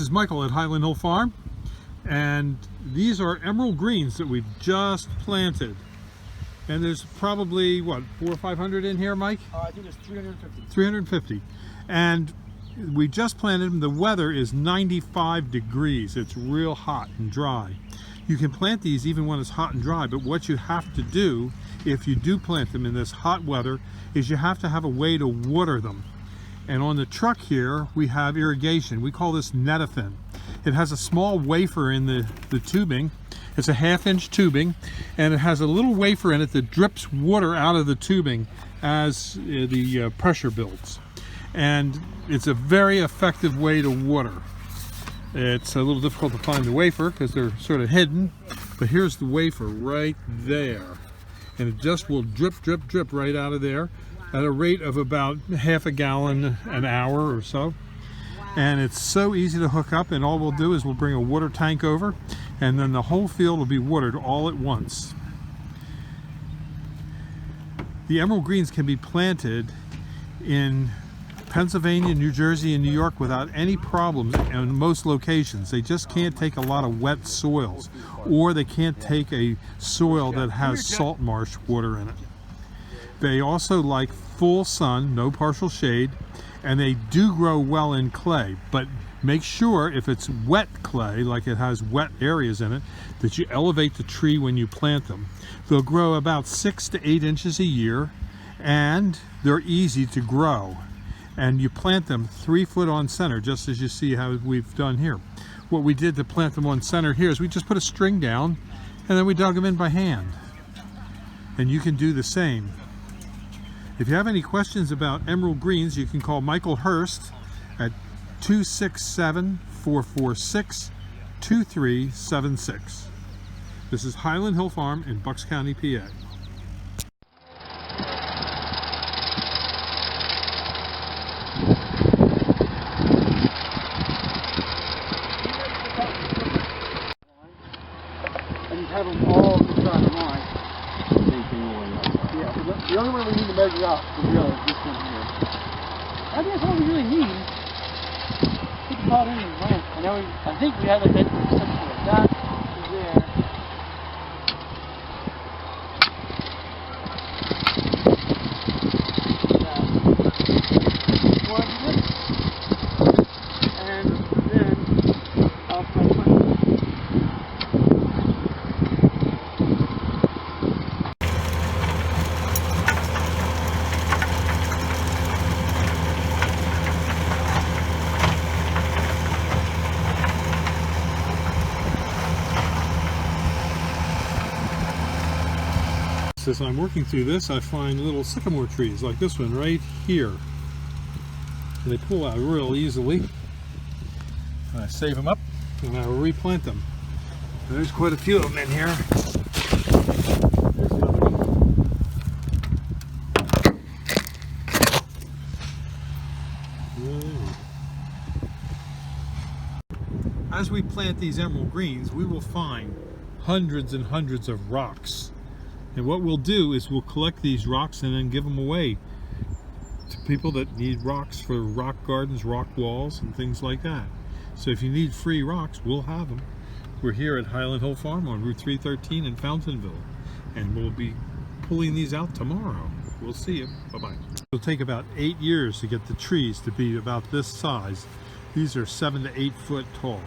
This is Michael at Highland Hill Farm, and these are emerald greens that we've just planted. And there's probably, what, 400 or 500 in here, Mike? I think it's 350. 350. And we just planted them. The weather is 95 degrees. It's real hot and dry. You can plant these even when it's hot and dry, but what you have to do if you do plant them in this hot weather is you have to have a way to water them. And on the truck here we have irrigation. We call this Netafim. It has a small wafer in the tubing. It's a 1/2-inch tubing, and it has a little wafer in it that drips water out of the tubing as the pressure builds. And it's a very effective way to water. It's a little difficult to find the wafer because they're sort of hidden, but here's the wafer right there. And it just will drip, drip, drip right out of there at a rate of about 1/2 gallon an hour or so. And it's so easy to hook up, and all we'll do is we'll bring a water tank over, and then the whole field will be watered all at once. The emerald greens can be planted in Pennsylvania, New Jersey, and New York without any problems in most locations. They just can't take a lot of wet soils, or they can't take a soil that has salt marsh water in it. They also like full sun, no partial shade, and they do grow well in clay, but make sure if it's wet clay, like it has wet areas in it, that you elevate the tree when you plant them. They'll grow about 6 to 8 inches a year, and they're easy to grow. And you plant them 3 foot on center, just as you see how we've done here. What we did to plant them on center here is we just put a string down, and then we dug them in by hand. And you can do the same. If you have any questions about emerald greens, you can call Michael Hurst at 267-446-2376. This is Highland Hill Farm in Bucks County, PA. And you have them all on the side of the line. Yeah, the only way we need to measure out for real is this one here. I think that's all we really need. Put the pot in and lamp. And then I think we have a bit something like that is there. One this. And then I'll press my As I'm working through this, I find little sycamore trees like this one right here. And they pull out real easily. And I save them up and I replant them. And there's quite a few of them in here. There's the other one. As we plant these emerald greens, we will find hundreds and hundreds of rocks. And what we'll do is we'll collect these rocks and then give them away to people that need rocks for rock gardens, rock walls, and things like that. So if you need free rocks, we'll have them. We're here at Highland Hill Farm on Route 313 in Fountainville, and we'll be pulling these out tomorrow. We'll see you. Bye-bye. It'll take about 8 years to get the trees to be about this size. These are 7 to 8 foot tall.